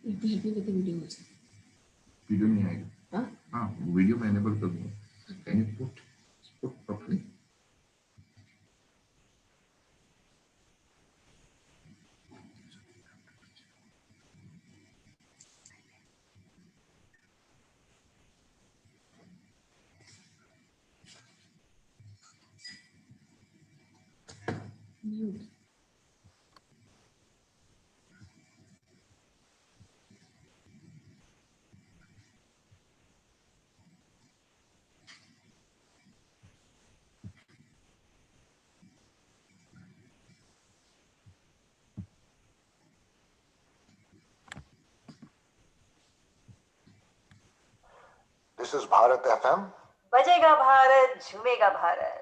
Let me help you with the video also. Video नहीं आएगा। हाँ वीडियो मैं एनेबल कर दूँ। Can you put properly? Mute. This is Bharat FM. बजेगा भारत, झूमेगा भारत।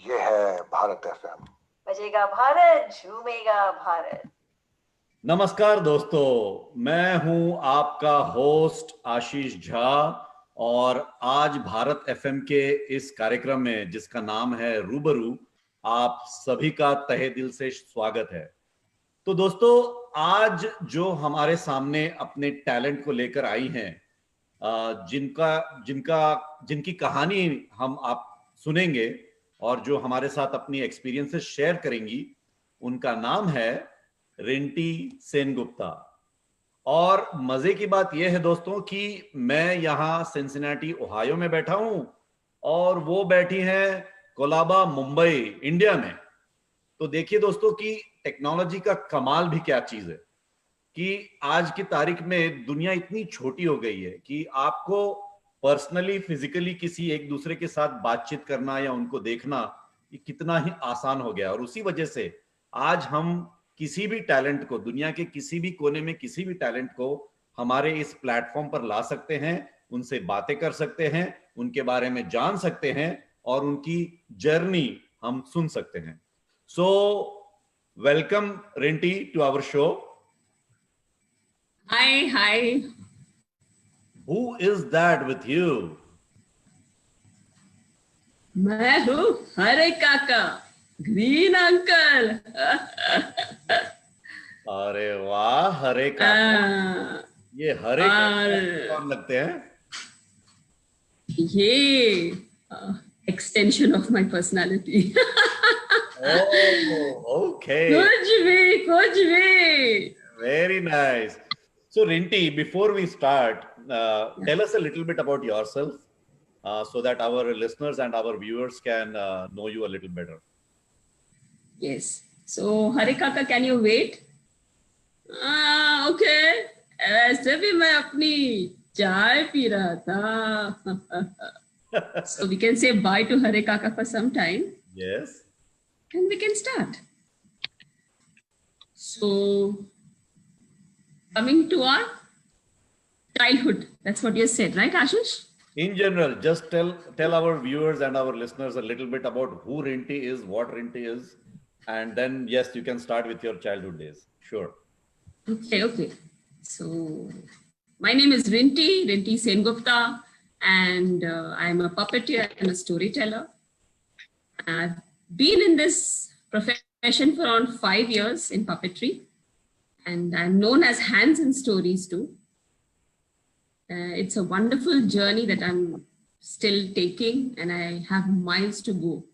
ये है भारत FM। बजेगा भारत, झूमेगा भारत। नमस्कार दोस्तों, मैं हूं आपका होस्ट आशीष झा और आज भारत एफएम के इस कार्यक्रम में जिसका नाम है रूबरू, आप सभी का तहे दिल से स्वागत है। तो दोस्तों, आज जो हमारे सामने अपने टैलेंट को लेकर आई हैं, जिनकी कहानी हम आप सुनेंगे और जो हमारे साथ अपनी एक्सपीरियंसेस शेयर करेंगी, उनका नाम है रिंटी सेनगुप्ता। और मजे की बात यह है दोस्तों कि मैं यहां सिंसिनेटी ओहायो में बैठा हूं और वो बैठी हैं कोलाबा मुंबई इंडिया में। तो देखिए दोस्तों कि टेक्नोलॉजी का कमाल भी क्या चीज है कि आज की तारीख में दुनिया इतनी छोटी हो गई है कि आपको पर्सनली फिजिकली किसी एक दूसरे के साथ बातचीत करना या उनको देखना ये कितना ही आसान हो गया। और उसी वजह से आज हम किसी भी टैलेंट को, दुनिया के किसी भी कोने में किसी भी टैलेंट को हमारे इस प्लेटफॉर्म पर ला सकते हैं, उनसे बातें कर सकते हैं, उनके बारे में जान सकते हैं और उनकी जर्नी हम सुन सकते हैं। So welcome Rinti to our show. Hi. Who is that with you? मैं हूँ हरे काका, ग्रीन अंकल। अरे वाह, हरे काका। ये हरे काका कौन लगते हैं? ये extension of my personality. Oh, okay. कुछ भी। Very nice. So Rinty, before we start, tell us a little bit about yourself, so that our listeners and our viewers can know you a little better. Yes. So हरे काका, can you wait? Okay. ऐसे भी मैं अपनी चाय P रहा था। So we can say bye to Hare Kaka for some time. Yes. And we can start. So, coming to our childhood, that's what you said, right, Ashish? In general, just tell our viewers and our listeners a little bit about who Rinty is, what Rinty is, and then yes, you can start with your childhood days. Sure. Okay. So, my name is Rinty Sengupta, and I'm a puppeteer and a storyteller. I've been in this profession for around 5 years in puppetry, and I'm known as Hands in Stories too. It's a wonderful journey that I'm still taking, and I have miles to go.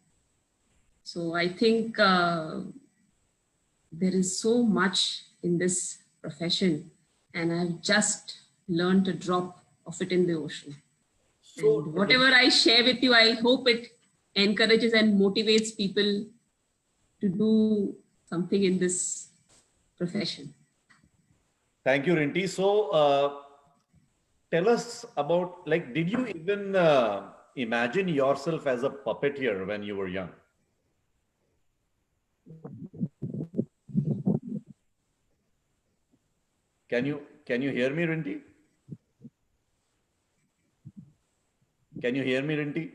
So I think there is so much in this profession, and I've just learned a drop of it in the ocean. So and whatever I share with you, I hope it encourages and motivates people to do something in this profession. Thank you, Rinty. So tell us about, like, did you even imagine yourself as a puppeteer when you were young? Can you hear me, Rinty? Can you hear me, Rinty?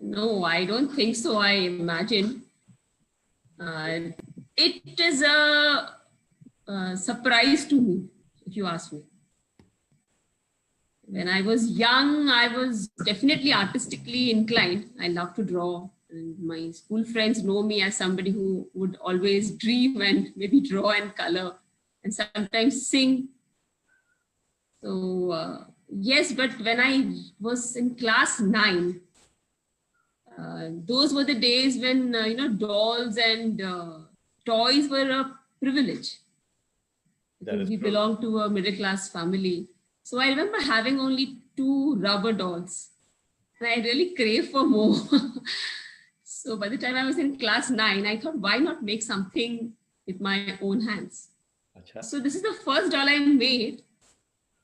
No, I don't think so. I imagine. It is a surprise to me, if you ask me. When I was young, I was definitely artistically inclined. I love to draw. And my school friends know me as somebody who would always dream and maybe draw and color and sometimes sing. So yes, but when I was in class 9, those were the days when dolls and toys were a privilege. We belonged to a middle class family. So I remember having only 2 rubber dolls and I really craved for more. So by the time I was in class 9, I thought, why not make something with my own hands? Achha. So this is the first doll I made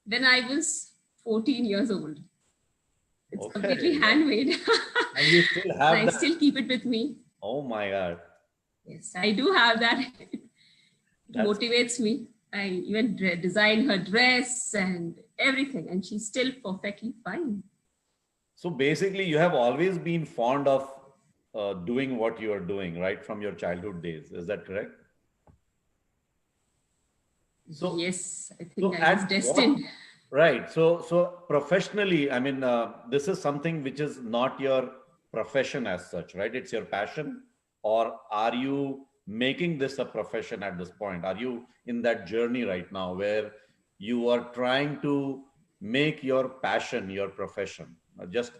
when I was 14 years old. It's completely handmade. And you still have I still keep it with me. Oh my God. Yes, I do have that. It motivates me. I even designed her dress and everything, and she's still perfectly fine. So basically, you have always been fond of doing what you are doing, right, from your childhood days. Is that correct? So yes, I think I was destined. Right. So professionally, I mean, this is something which is not your profession as such, right? It's your passion. Or are you making this a profession at this point? Are you in that journey right now where you are trying to make your passion your profession? Just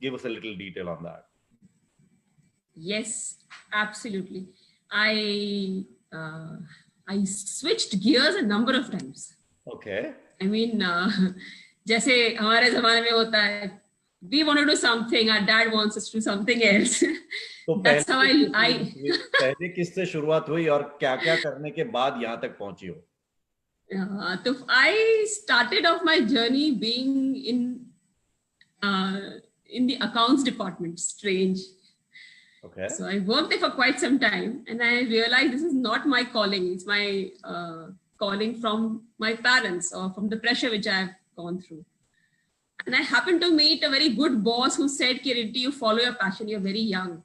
give us a little detail on that. Yes, absolutely. I switched gears a number of times. Okay. I mean, जैसे हमारे ज़माने में होता है, we want to do something, our dad wants us to do something else. So that's how I पहले किससे शुरुआत हुई और क्या-क्या करने के बाद यहाँ तक पहुंची हो? So I started off my journey being in the accounts department. Strange. Okay. So I worked there for quite some time and I realized this is not my calling. It's my calling from my parents or from the pressure which I've gone through. And I happened to meet a very good boss who said, Rinty, you follow your passion, you're very young.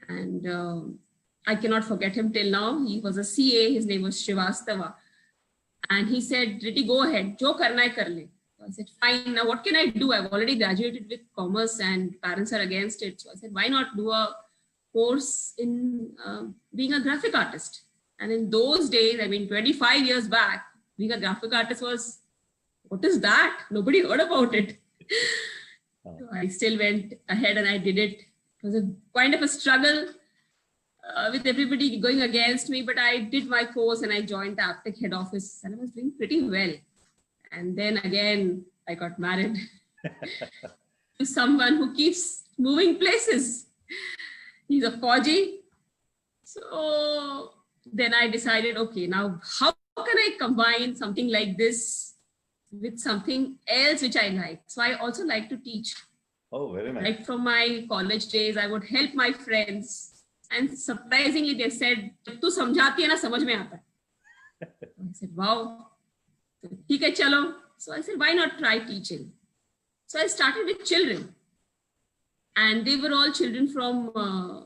And I cannot forget him till now. He was a CA, his name was Srivastava. And he said, Rinty, go ahead, jo karna hai kar le. So I said, fine, now what can I do? I've already graduated with commerce and parents are against it. So I said, why not do a course in being a graphic artist? And in those days, I mean, 25 years back, being a graphic artist was, what is that? Nobody heard about it. So I still went ahead and I did it. It was a kind of a struggle with everybody going against me, but I did my course and I joined the Aptech head office and I was doing pretty well. And then again, I got married to someone who keeps moving places. He's a Fauji. So then I decided, okay, now how can I combine something like this with something else which I like? So I also like to teach. Oh, very nice. Right from my college days, I would help my friends. And surprisingly, they said, "Jab tu samjhati hai na, samajh mein aata hai." I said, wow. "Theek hai, chalo." So I said, why not try teaching? So I started with children. And they were all children from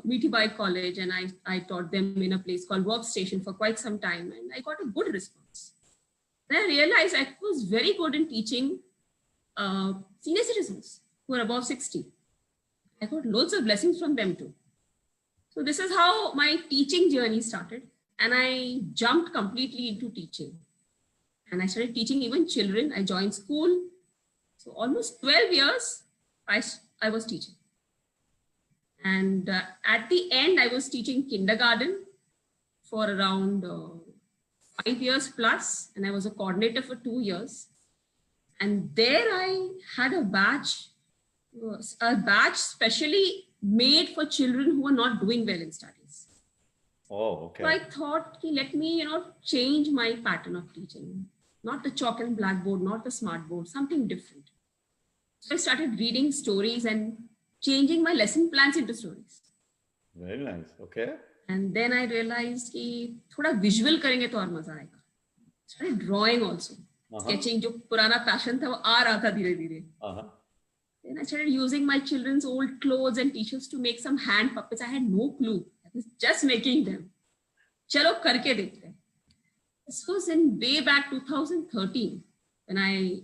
Mithibai College. And I taught them in a place called Workstation for quite some time. And I got a good response. And I realized I was very good in teaching senior citizens who are above 60. I got loads of blessings from them too. So this is how my teaching journey started. And I jumped completely into teaching. And I started teaching even children. I joined school. So almost 12 years, I was teaching. And at the end, I was teaching kindergarten for around 5 years plus. And I was a coordinator for 2 years. And there I had a batch specially made for children who are not doing well in studies. Oh, okay. So I thought, let me, change my pattern of teaching. Not the chalk and blackboard, not the smart board, something different. So I started reading stories and changing my lesson plans into stories. Very nice. Okay. And then I realized कि थोड़ा visual करेंगे तो और मजा आएगा. Started drawing also. Sketching, जो पुराना passion था वो आ रहा था धीरे-धीरे. Then I started using my children's old clothes and t-shirts to make some hand puppets. I had no clue. I was just making them. चलो करके देखते हैं. This was in way back 2013 when I,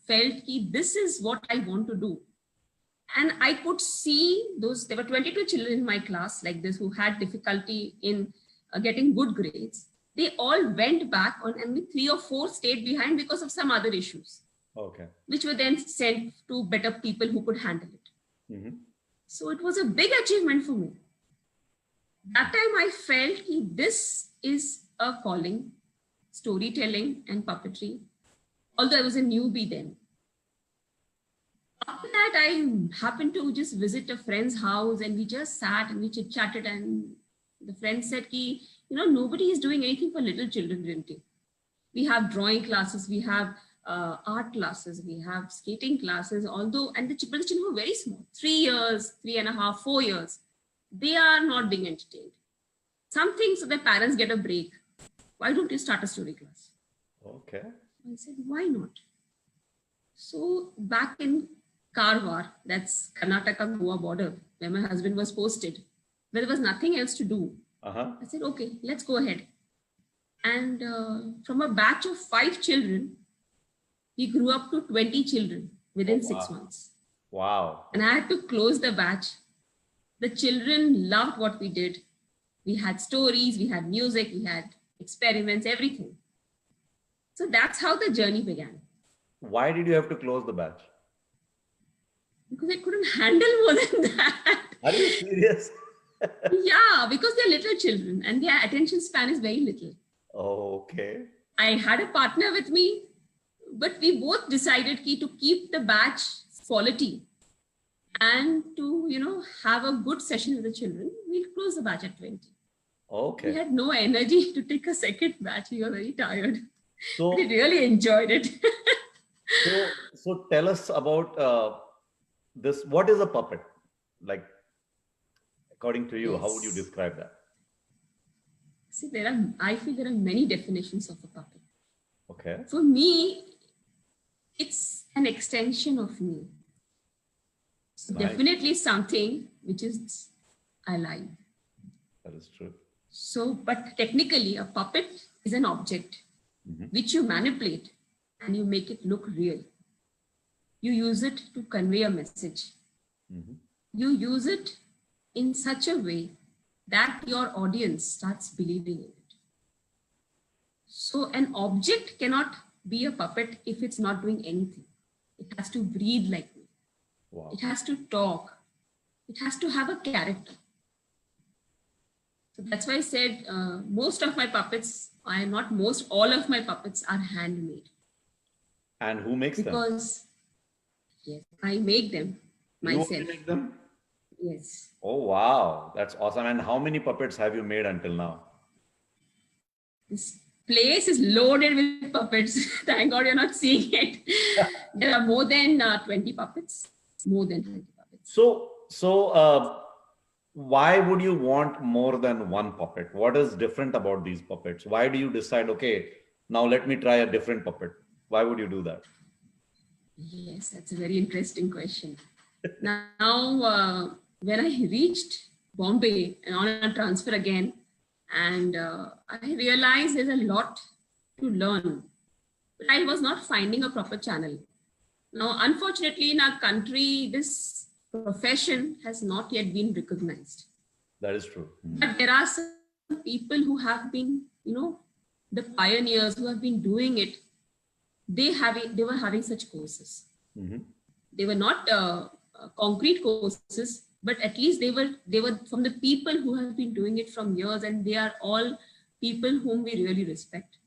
felt that this is what I want to do. And I could see there were 22 children in my class like this who had difficulty in getting good grades. They all went back and only 3 or 4 stayed behind because of some other issues. Okay. Which were then sent to better people who could handle it. Mm-hmm. So it was a big achievement for me. That time I felt that this is a calling, storytelling and puppetry, although I was a newbie then. After that, I happened to just visit a friend's house and we just sat and we chit-chatted, and the friend said, nobody is doing anything for little children, Rinty. We have drawing classes, we have art classes, we have skating classes, and the children were very small, 3 years, 3.5, 4 years. They are not being entertained. Something so their parents get a break. Why don't you start a story class? Okay. I said, why not? So back in Karwar, that's Karnataka-Goa border, where my husband was posted, where there was nothing else to do. I said, okay, let's go ahead. And from a batch of 5 children, we grew up to 20 children within 6 months. Wow. And I had to close the batch. The children loved what we did. We had stories, we had music, we had experiments, everything. So that's how the journey began. Why did you have to close the batch? Because I couldn't handle more than that. Are you serious? Yeah, because they're little children and their attention span is very little. Okay. I had a partner with me, but we both decided to keep the batch quality and to, have a good session with the children. We'll close the batch at 20. Okay. We had no energy to take a second batch. We were very tired. So we really enjoyed it. so tell us about this. What is a puppet? Like, according to you, Yes. how would you describe that? See, I feel there are many definitions of a puppet. Okay. For me, it's an extension of me. So Nice. definitely something which is alive. That is true. So, but technically a puppet is an object which you manipulate and you make it look real. You use it to convey a message. You use it in such a way that your audience starts believing in it. So an object cannot be a puppet if it's not doing anything. It has to breathe like me. Wow. It has to talk. It has to have a character. So that's why I said most of my puppets, all of my puppets are handmade. And who makes them? Because, yes, I make them myself. You make them? Yes. Oh, wow. That's awesome. And how many puppets have you made until now? This place is loaded with puppets. Thank God you're not seeing it. There are more than 20 puppets. More than 20 puppets. So why would you want more than one puppet? What is different about these puppets? Why do you decide, okay, now let me try a different puppet? Why would you do that? Yes, that's a very interesting question. Now, when I reached Bombay and on a transfer again, and I realized there's a lot to learn, but I was not finding a proper channel. Now, unfortunately, in our country, this profession has not yet been recognized. That is true. But there are some people who have been, the pioneers who have been doing it. They were having such courses. They were not concrete courses, but at least they were from the people who have been doing it from years, and they are all people whom we really respect.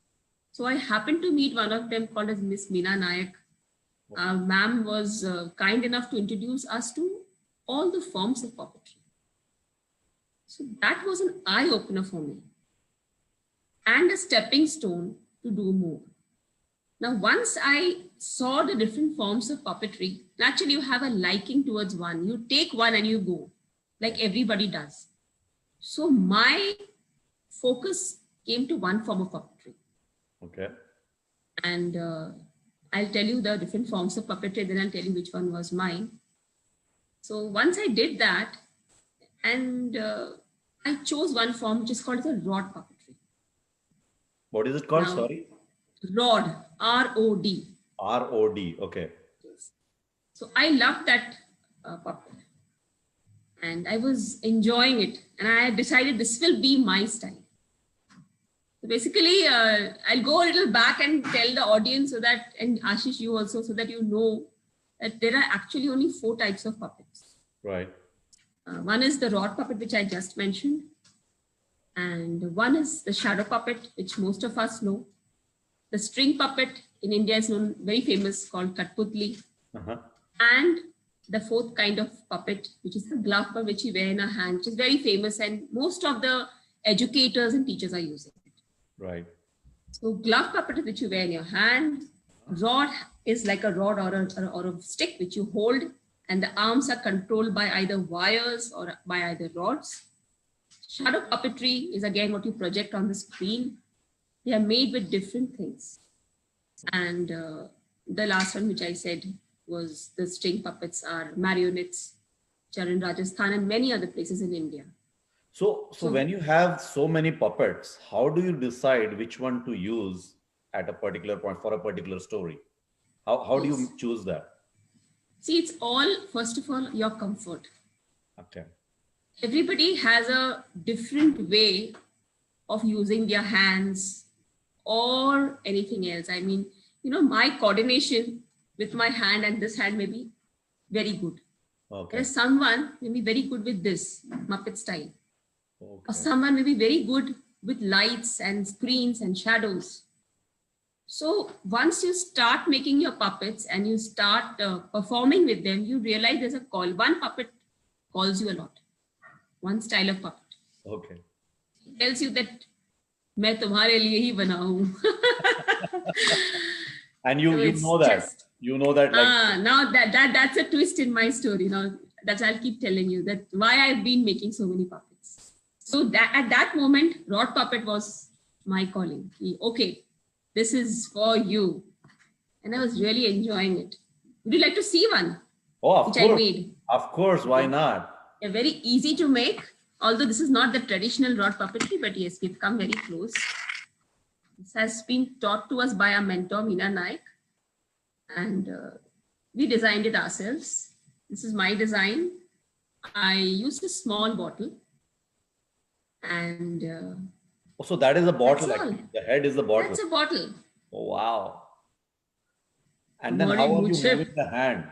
So I happened to meet one of them called as Miss Meena Nayak. Ma'am was kind enough to introduce us to all the forms of puppetry. So that was an eye-opener for me and a stepping stone to do more. Now, once I saw the different forms of puppetry, naturally you have a liking towards one. You take one and you go, like everybody does. So my focus came to one form of puppetry. Okay. And I'll tell you the different forms of puppetry, then I'll tell you which one was mine. So once I did that, and I chose one form which is called the rod puppetry. What is it called? Now, Sorry. Rod, R-O-D. R-O-D. Okay. Yes. So I loved that puppet, and I was enjoying it, and I decided this will be my style. So basically, I'll go a little back and tell the audience so that, and Ashish, you also, so that you know that there are actually only 4 types of puppets. Right. One is the rod puppet, which I just mentioned. And one is the shadow puppet, which most of us know. The string puppet in India is known, very famous, called Katputli. Uh-huh. And the 4th kind of puppet, which is the glove puppet, which you wear in a hand, which is very famous, and most of the educators and teachers are using it. Right. So glove puppet is which you wear in your hand. Rod is like a rod or a stick which you hold, and the arms are controlled by either wires or by either rods. Shadow puppetry is again what you project on the screen. They are made with different things. And the last one, which I said, was the string puppets are marionettes, which are in Rajasthan and many other places in India. So when you have so many puppets, how do you decide which one to use at a particular point for a particular story? How do you choose that? See, it's all, first of all, your comfort. Okay. Everybody has a different way of using their hands or anything else. I mean, you know, my coordination with my hand and this hand may be very good. Okay. There's someone may be very good with this Muppet style. Okay. Or someone may be very good with lights and screens and shadows. So once you start making your puppets and you start performing with them, you realize there's a call. One puppet calls you a lot. One style of puppet. Okay. It tells you that मैं तुम्हारे लिए ही बना हूँ. And you know that. You know that. Like, now that's a twist in my story. Now that's I'll keep telling you that why I've been making so many puppets. So that at that moment, rod puppet was my calling. Okay, this is for you, and I was really enjoying it. Would you like to see one? oh, of which course. I made? Of course. Why not? They're very easy to make. Although this is not the traditional rod puppetry, but yes, we've come very close. This has been taught to us by our mentor, Meena Naik. And we designed it ourselves. This is my design. I used a small bottle. And So that is a bottle. That's all. Actually. The head is the bottle. that's a bottle. Oh, wow. And then how are you moving the hand?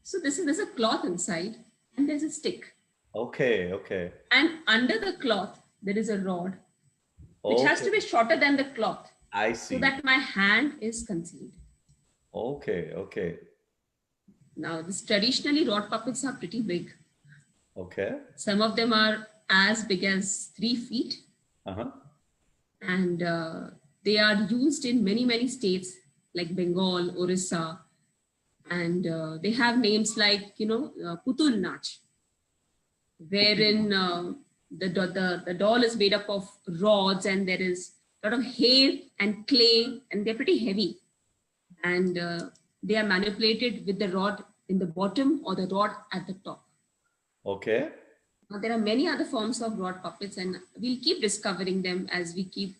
So there's a cloth inside and there's a stick. Okay, okay. And under the cloth, there is a rod, which has to be shorter than the cloth. I see. So that my hand is concealed. Okay, okay. Now, this traditionally rod puppets are pretty big. Okay. Some of them are as big as 3 feet. Uh-huh. And they are used in many, many states like Bengal, Orissa. And they have names like, Putul Nach, wherein the doll is made up of rods and there is a lot of hair and clay, and they're pretty heavy. And they are manipulated with the rod in the bottom or the rod at the top. Okay. Now, there are many other forms of rod puppets, and we'll keep discovering them as we keep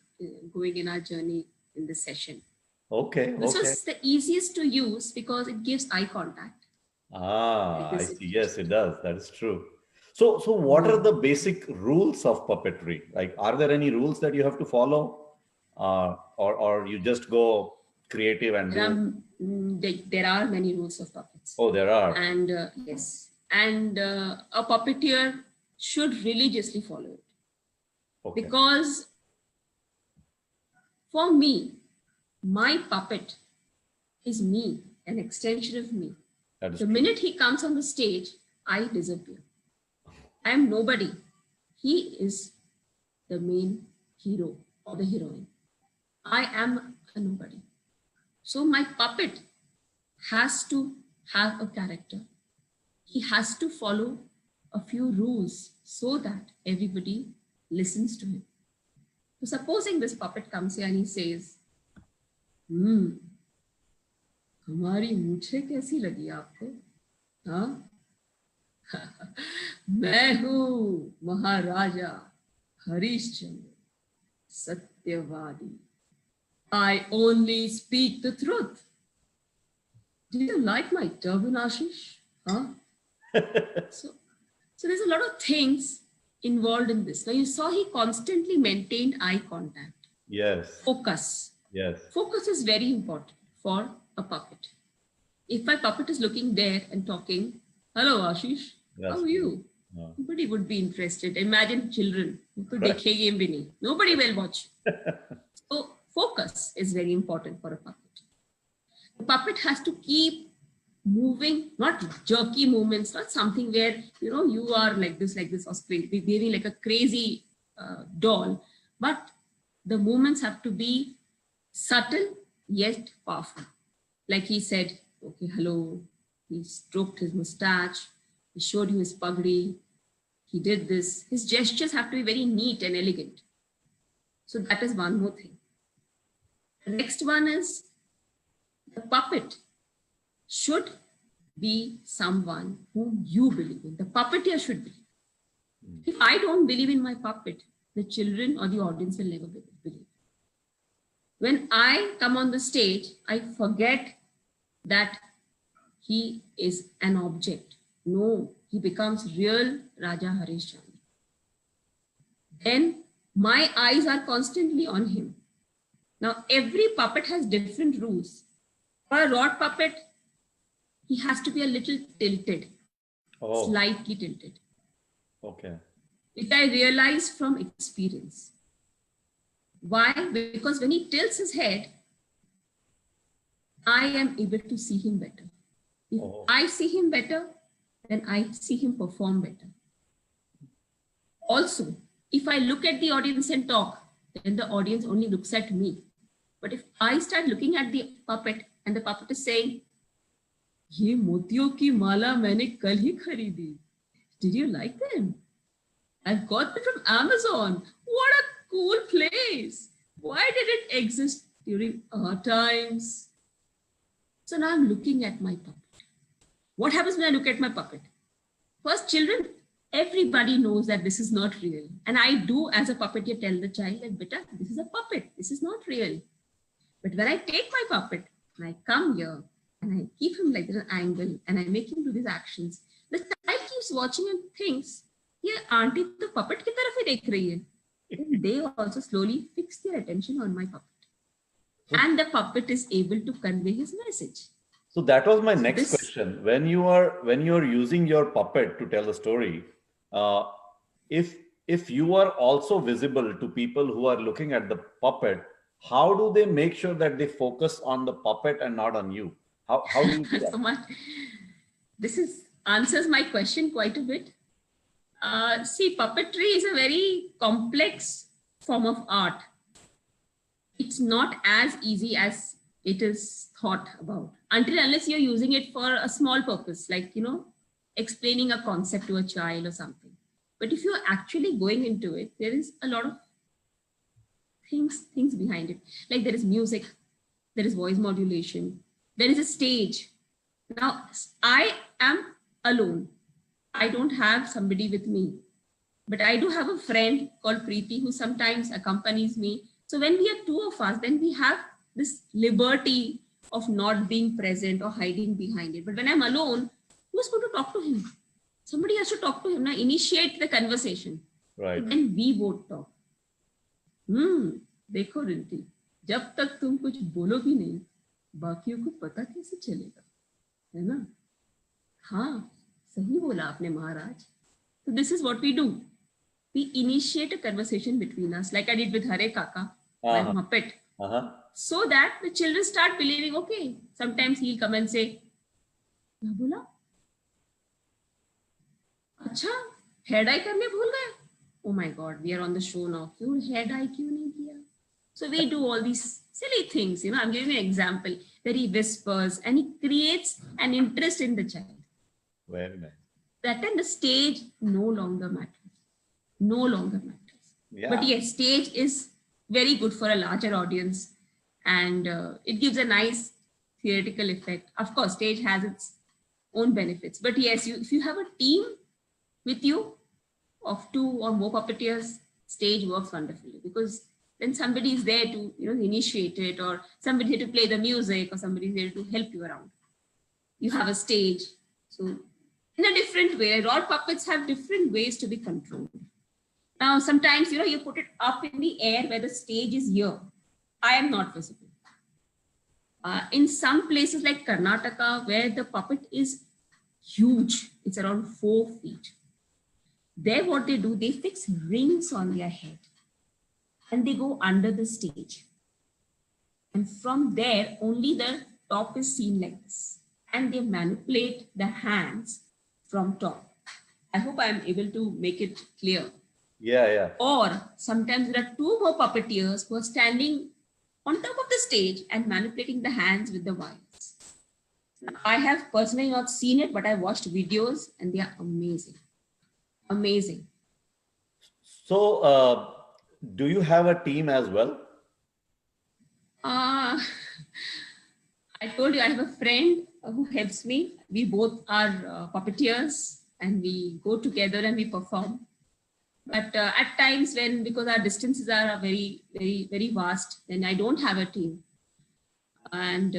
going in our journey in this session. Okay. This was the easiest to use because it gives eye contact. Ah, I see. Yes, it does. That is true. So what are the basic rules of puppetry? Like, are there any rules that you have to follow, or you just go creative and there are many rules of puppets. Oh, there are. And yes, and a puppeteer should religiously follow it. Okay. Because for me, my puppet is me, an extension of me. That is the true. minute he comes on the stage, I disappear. I am nobody. He is the main hero or the heroine. I am a nobody. So my puppet has to have a character. He has to follow a few rules so that everybody listens to him. So supposing this puppet comes here and he says, हमारी मूछें कैसी लगी आपको? हाँ? मैं हूँ महाराजा Harishchandra, Satyavadi. I only speak the truth. Do you like my turban, Ashish? Huh? So there's a lot of things involved in this. Now you saw he constantly maintained eye contact. Yes. Focus. Yes. Focus is very important for a puppet. If my puppet is looking there and talking, hello Ashish, Yes. how are you? No. Nobody would be interested. Imagine children. Right. Nobody will watch. So focus is very important for a puppet. The puppet has to keep moving, not jerky movements, not something where, you are like this, or behaving like a crazy doll, but the movements have to be subtle yet powerful. Like he said, okay, hello, he stroked his mustache, he showed you his pagdi, he did this. His gestures have to be very neat and elegant. So that is one more thing. The next one is the puppet should be someone whom you believe in. The puppeteer should be. If I don't believe in my puppet, the children or the audience will never believe. When I come on the stage, I forget that he is an object. No, he becomes real Raja Harishchandra. Then my eyes are constantly on him. Now, every puppet has different rules. For a rod puppet, he has to be a little tilted, slightly tilted. Okay. Which I realized from experience. Why? Because when he tilts his head, I am able to see him better. If I see him better, then I see him perform better. Also, if I look at the audience and talk, then the audience only looks at me. But if I start looking at the puppet and the puppet is saying, "Ye motiyon ki mala maine kal hi kharidi. Did you like them? I've got them from Amazon. What a cool place. Why did it exist during our times?" So now I'm looking at my puppet. What happens when I look at my puppet? First, children, everybody knows that this is not real. And I do, as a puppeteer, tell the child that, beta, this is a puppet. This is not real. But when I take my puppet and I come here and I keep him like at an angle and I make him do these actions, the child keeps watching and thinks, yeah, auntie, the puppet ki taraf hi dekh rahi hai. Then they also slowly fix their attention on my puppet. And the puppet is able to convey his message. So that was my next question. When you are using your puppet to tell the story, if you are also visible to people who are looking at the puppet, how do they make sure that they focus on the puppet and not on you? How do you do that? So this answers my question quite a bit. See, puppetry is a very complex form of art. It's not as easy as it is thought about, unless you're using it for a small purpose, like, explaining a concept to a child or something. But if you're actually going into it, there is a lot of things behind it. Like there is music, there is voice modulation, there is a stage. Now, I am alone. I don't have somebody with me, but I do have a friend called Preeti who sometimes accompanies me. So when we are two of us, then we have this liberty of not being present or hiding behind it. But when I'm alone, who's going to talk to him? Somebody has to talk to him, now initiate the conversation. Right. And we both talk. देखो रिंटी, जब तक तुम कुछ बोलोगी नहीं, बाकियों को पता कैसे चलेगा, है ना? हाँ, सही बोला आपने महाराज. So this is what we do. We initiate a conversation between us, like I did with Hare Kaka, my Muppet. So that the children start believing, okay, sometimes he'll come and say, क्या बोला? अच्छा, hair dye करने भूल गए? Oh my God, we are on the show now. क्यों hair dye क्यों नहीं किया? So we do all these silly things, I'm giving you an example where he whispers and he creates an interest in the child. Very nice. That time the stage no longer matters. No longer matters. Yeah. But yes, stage is very good for a larger audience and it gives a nice theoretical effect. Of course, stage has its own benefits. But yes, if you have a team with you of 2 or more puppeteers, stage works wonderfully because then somebody is there to, initiate it, or somebody here to play the music, or somebody there to help you around. You have a stage. So in a different way, rod puppets have different ways to be controlled. Now, sometimes, you put it up in the air where the stage is here. I am not visible. In some places like Karnataka, where the puppet is huge, it's around 4 feet. There, what they do, they fix rings on their head and they go under the stage. And from there, only the top is seen like this. And they manipulate the hands from top. I hope I am able to make it clear. Yeah. Or sometimes there are 2 more puppeteers who are standing on top of the stage and manipulating the hands with the wires. I have personally not seen it, but I watched videos and they are amazing. Amazing. So, do you have a team as well? I told you I have a friend who helps me. We both are puppeteers and we go together and we perform. But at times when, because our distances are very, very, very vast, then I don't have a team. And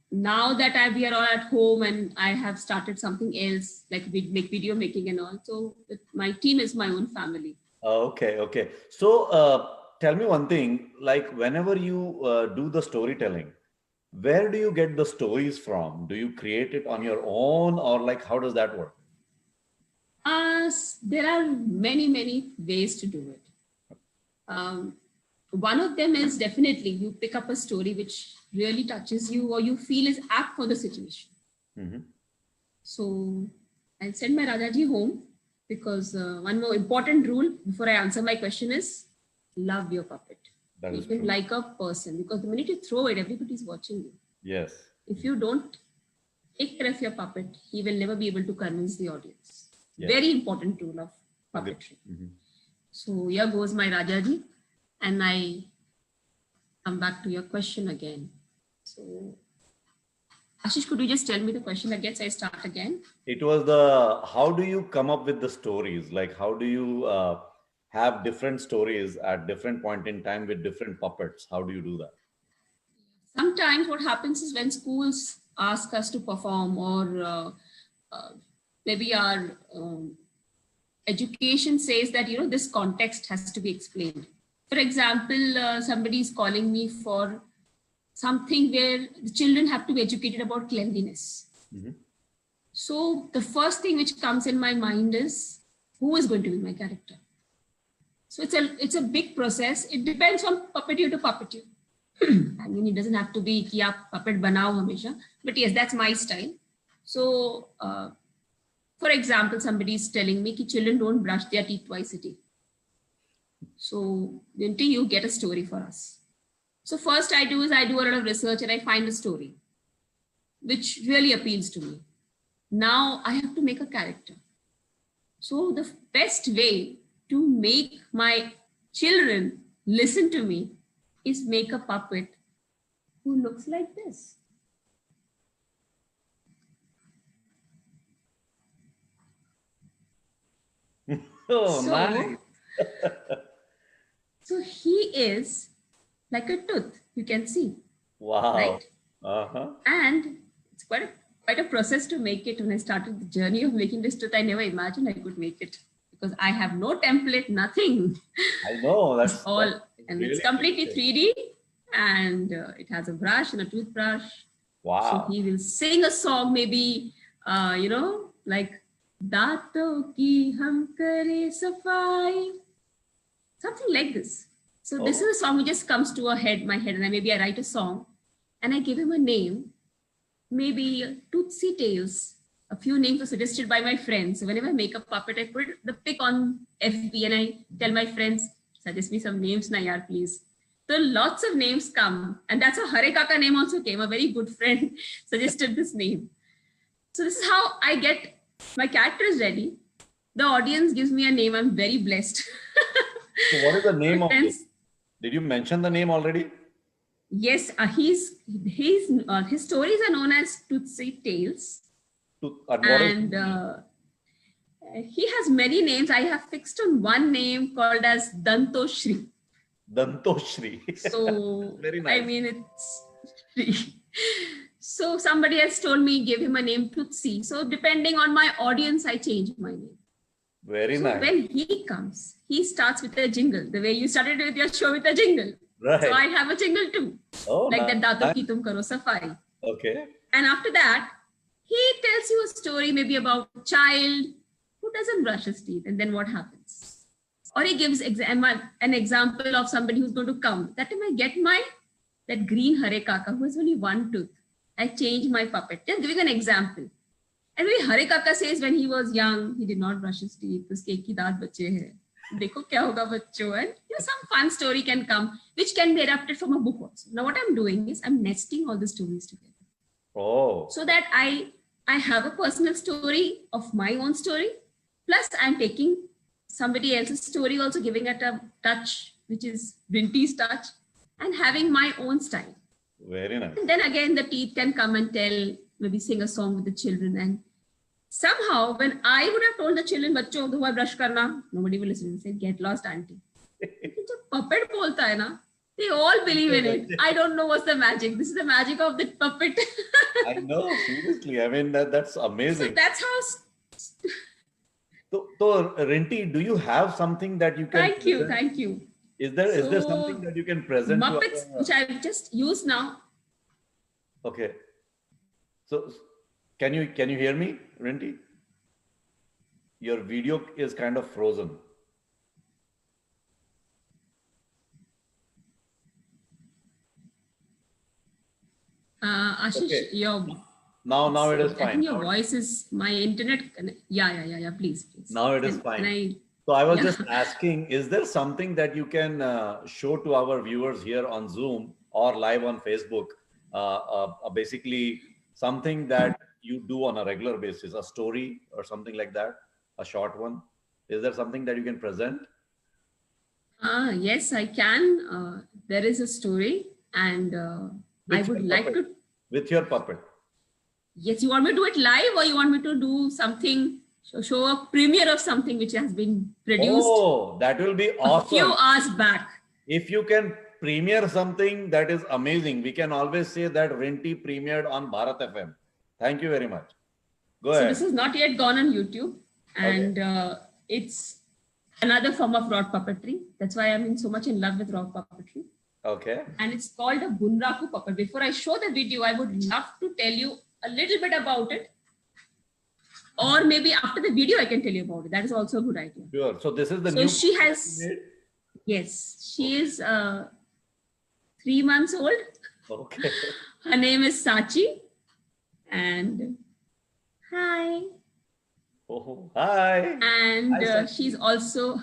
now that we are all at home and I have started something else, like we make video making and all. So my team is my own family. Okay. So tell me one thing, like whenever you do the storytelling, where do you get the stories from? Do you create it on your own, or like how does that work? There are many, many ways to do it. One of them is definitely you pick up a story which really touches you or you feel is apt for the situation. Mm-hmm. So I'll send my Rajaji home, because one more important rule before I answer my question is love your puppet. That is Even true. like a person, because the minute you throw it, everybody's watching you. Yes. If you don't take care of your puppet, he will never be able to convince the audience. Yes. Very important rule of puppetry. Mm-hmm. So here goes my Rajaji, and I come back to your question again. So Ashish, could you just tell me the question again so I start again? It was how do you come up with the stories? Like how do you have different stories at different point in time with different puppets? How do you do that? Sometimes what happens is when schools ask us to perform, or maybe our education says that, this context has to be explained. For example, somebody is calling me for something where the children have to be educated about cleanliness. Mm-hmm. So the first thing which comes in my mind is, who is going to be my character? So it's a big process. It depends on puppeteer to puppeteer. I mean, it doesn't have to be ki aap puppet banao hamesha, but yes, that's my style. So, for example, somebody is telling me that children don't brush their teeth twice a day. So, Vinti, you get a story for us. So first I do a lot of research and I find a story which really appeals to me. Now I have to make a character. So the best way to make my children listen to me is make a puppet who looks like this. Oh, nice. So he is like a tooth, you can see. Wow. Right? Uh-huh. And it's quite a process to make it. When I started the journey of making this tooth, I never imagined I could make it, because I have no template, nothing. I know, that's all, and really it's completely 3D, and it has a brush and a toothbrush. Wow. So he will sing a song, maybe, like Daaton ki hum kare safai, something like this. So this is a song which just comes to my head, and maybe I write a song and I give him a name, maybe Tootsie Tales. A few names were suggested by my friends. So whenever I make a puppet, I put the pic on FB and I tell my friends, suggest me some names na yaar, please. So lots of names come, and that's how Hare Kaka name also came. A very good friend suggested this name. So this is how I get my characters ready. The audience gives me a name. I'm very blessed. So what is the name of it? Did you mention the name already? Yes, his stories are known as Tootsie Tales. And he has many names. I have fixed on one name called as Dantoshri. Dantoshri. So, Very nice. I mean, it's so somebody has told me, give him a name Tutsi. So depending on my audience, I change my name. Very So nice. when he comes, he starts with a jingle. The way you started with your show with a jingle. Right. So I have a jingle too. Oh, Like nice. that Dato Ki Tum Karo Safai. Okay. And after that, he tells you a story maybe about a child who doesn't brush his teeth, and then what happens. Or he gives an example of somebody who's going to come. That time I get that green Hare Kaka who has only one tooth. I change my puppet. Just giving an example. And maybe Hare Kaka says when he was young, he did not brush his teeth. Uske ek hi daant bache hai. Dekho kya hoga bachcho. And some fun story can come, which can be adapted from a book also. Now what I'm doing is I'm nesting all the stories together. Oh. So that I have a personal story of my own story. Plus I'm taking somebody else's story, also giving it a touch, which is Rinty's touch, and having my own style. Very nice. And then again, the teeth can come and tell, maybe sing a song with the children. And somehow, when I would have told the children, "Bachcho, do brush karna," nobody will listen and say, "Get lost, auntie." When puppet bolta hai na, they all believe in it. I don't know what's the magic. This is the magic of the puppet. I know, seriously. I mean, that's amazing. So that's how. So, Rinty, do you have something that you can Thank you, present? thank you. Is there So, something that you can present? Muppets, to our, which I've just used now. Okay. So, can you hear me, Rinty? Your video is kind of frozen. Ashish, Okay. your Now it is I fine. think your Now- voice is my internet. Yeah. Please. Now it is Can fine. So I was Yeah. just asking, is there something that you can show to our viewers here on Zoom or live on Facebook? Basically, something that you do on a regular basis, a story or something like that, a short one. Is there something that you can present? Yes, I can. There is a story, and I With would your like puppet. to. With your puppet. Yes, you want me to do it live, or you want me to do something, show a premiere of something which has been produced Oh, that will be a few awesome. hours back. If you can premiere something, that is amazing. We can always say that Rinty premiered on Bharat FM. Thank you very much. Go So ahead. this is not yet gone on YouTube, and it's another form of rod puppetry. That's why I'm so much in love with rod puppetry. Okay. And it's called a Bunraku puppet. Before I show the video, I would love to tell you a little bit about it. Or maybe after the video, I can tell you about it. That is also a good idea. Sure. So this is the So new. she has, yes, she is 3 months old. Okay. Her name is Sachi. And hi. Oh, hi. And Hi, Sachi. she's also,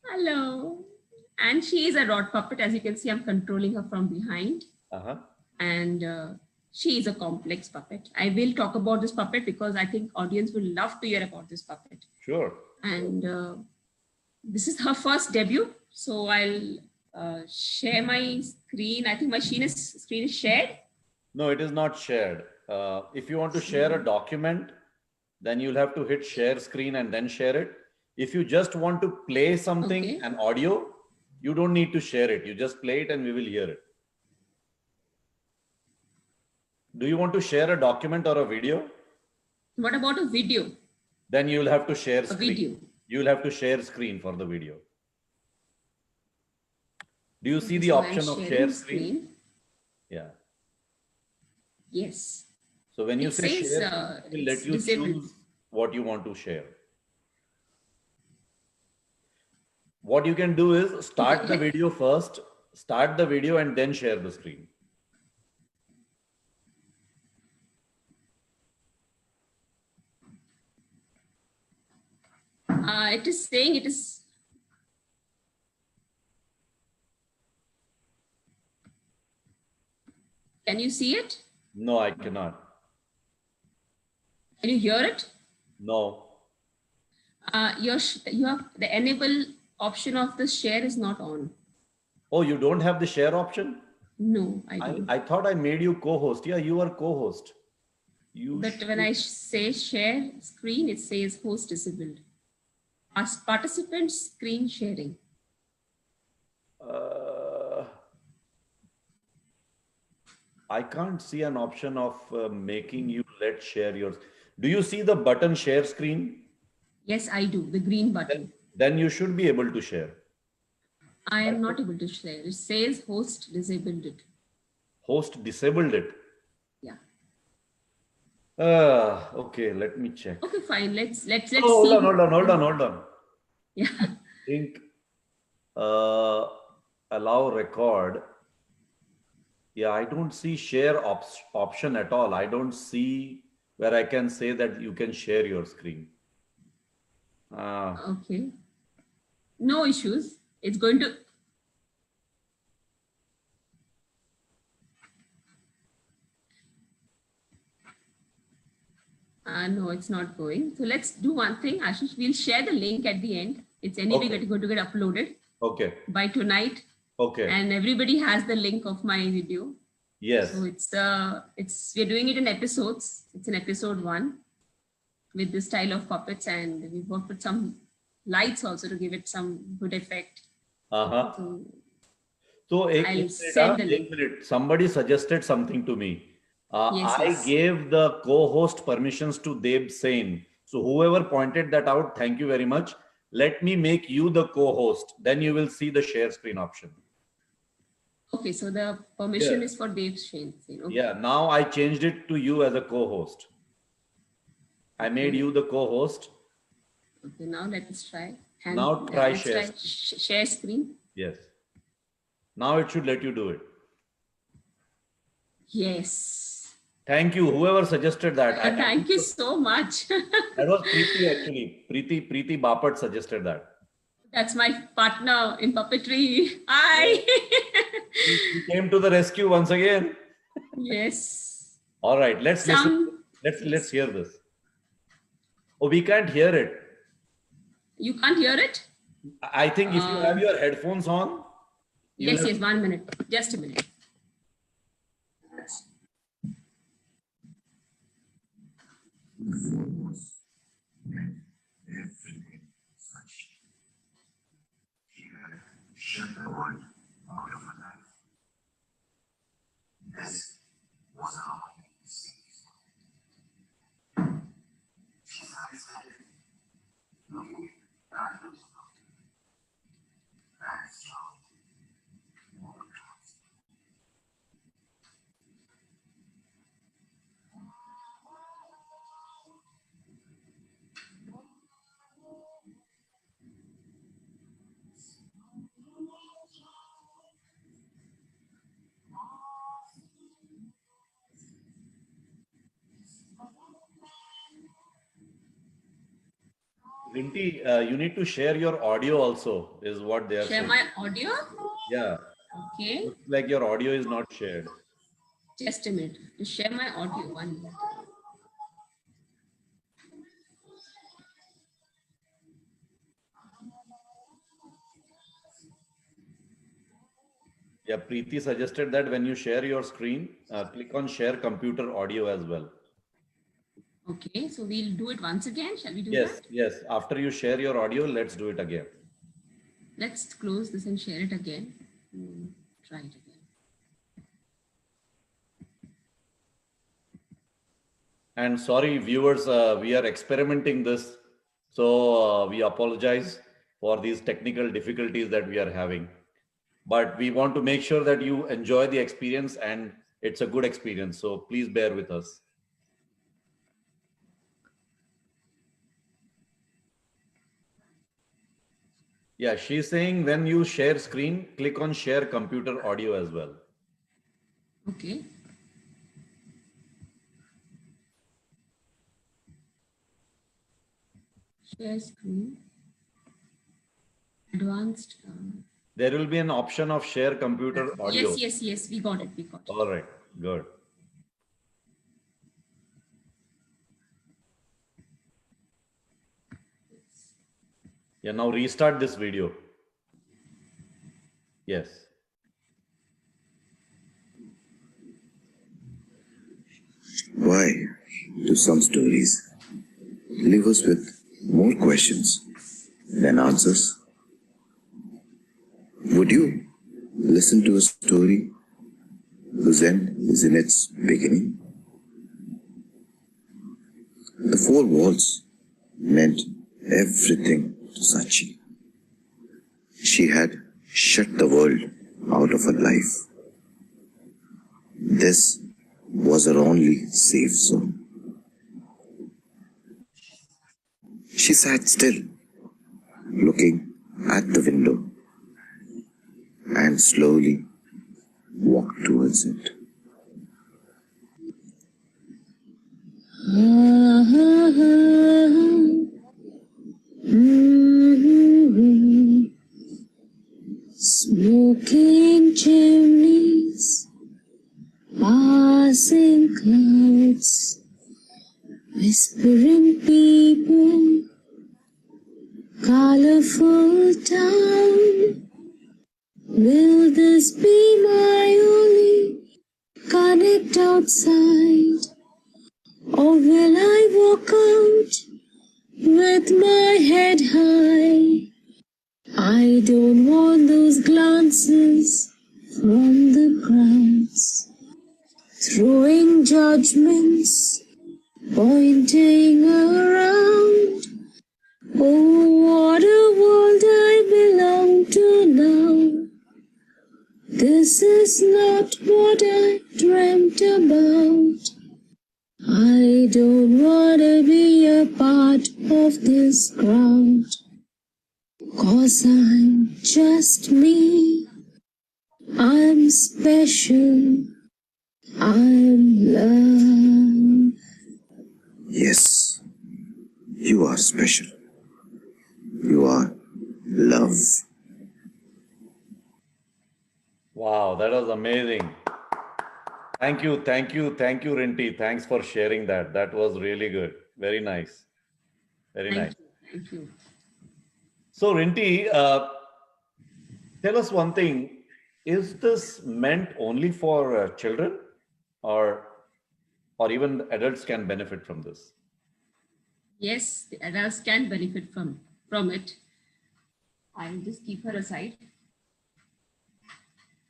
hello. And she is a rod puppet. As you can see, I'm controlling her from behind. Uh-huh. And she is a complex puppet. I will talk about this puppet because I think audience will love to hear about this puppet. Sure. And this is her first debut. So I'll share my screen. I think my screen is shared. No, it is not shared. If you want to share a document, then you'll have to hit share screen and then share it. If you just want to play something, Okay. an audio, you don't need to share it. You just play it and we will hear it. Do you want to share a document or a video? What about a video? Then you'll have to share A screen. video. You'll have to share screen for the video. Do you see the So I'm option of sharing share the screen? Yeah. Yes. So when you It say says, share, it will let it's you disabled. choose what you want to share. What you can do is start the video first, start the video and then share the screen. It is saying it is. Can you see it? No, I cannot. Can you hear it? No. You have the enable option of the share is not on. Oh, you don't have the share option? No, I don't. I thought I made you co-host. Yeah, you are co-host. But when I say share screen, it says host disabled. As participant screen sharing. I can't see an option of making you let's share yours. Do you see the button share screen? Yes, I do. The green button. Then you should be able to share. I am not able to share. It says host disabled it. Host disabled it. Yeah. Okay, let me check. Okay, fine. Let's Oh, see. hold on. Yeah. I think allow record. Yeah, I don't see share option at all. I don't see where I can say that you can share your screen. Okay. No issues. It's going to. No, it's not going. So let's do one thing, Ashish. We'll share the link at the end. It's anyway going to get uploaded. Okay. By tonight. Okay. And everybody has the link of my video. Yes. So we're doing it in episodes. It's in episode 1 with this style of puppets, and we've worked with some lights also to give it some good effect. So I'll send the link. Somebody suggested something to me. Yes. I gave the co-host permissions to Deb Sain. So whoever pointed that out, thank you very much. Let me make you the co-host. Then you will see the share screen option. Okay, so the permission is for Deb Sain. Okay. Yeah, now I changed it to you as a co-host. I made you the co-host. Okay, now let's try. Now try share. Share screen. Yes. Now it should let you do it. Yes. Thank you, whoever suggested that. Thank you so much. That was Preeti actually. Preeti Bapat suggested that. That's my partner in puppetry. Hi. He came to the rescue once again. Yes. All right, let's listen. Let's hear this. Oh, we can't hear it. You can't hear it? I think if you have your headphones on. Yes, 1 minute. Just a minute. Shut the word out of her life. This was how I see it. She said, looking at those and strong. Rinty, you need to share your audio also, is what they are saying. Share my audio? Yeah. Okay. Looks like your audio is not shared. Just a minute. To share my audio, 1 minute. Yeah, Preeti suggested that when you share your screen, click on share computer audio as well. Okay, so we'll do it once again. Shall we do that? Yes. Yes. After you share your audio, let's do it again. Let's close this and share it again. Try it again. And sorry, viewers, we are experimenting this. So we apologize for these technical difficulties that we are having. But we want to make sure that you enjoy the experience and it's a good experience. So please bear with us. Yeah, she's saying when you share screen, click on share computer audio as well. Okay. Share screen. Advanced. There will be an option of share computer audio. Yes. We got it. All right, good. Yeah, now restart this video. Yes. Why do some stories leave us with more questions than answers? Would you listen to a story whose end is in its beginning. The four walls meant everything to Sachi. She had shut the world out of her life. This was her only safe zone. She sat still, looking at the window, and slowly walked towards it. Smoking chimneys, passing clouds, whispering people, colorful town. Will this be my only connect outside? Or will I walk out with my head high? I don't want those glances from the crowds, throwing judgments, pointing around. Oh, what a world I belong to now. This is not what I dreamt about. I don't want to be a part of this crowd. 'Cause I'm just me. I'm special. I'm love. Yes, you are special. You are love. Wow, that was amazing. Thank you, Rinty. Thanks for sharing that. That was really good. Very nice. Very nice. Thank you. So, Rinty, tell us one thing. Is this meant only for children, or even adults can benefit from this? Yes, the adults can benefit from it. I'll just keep her aside.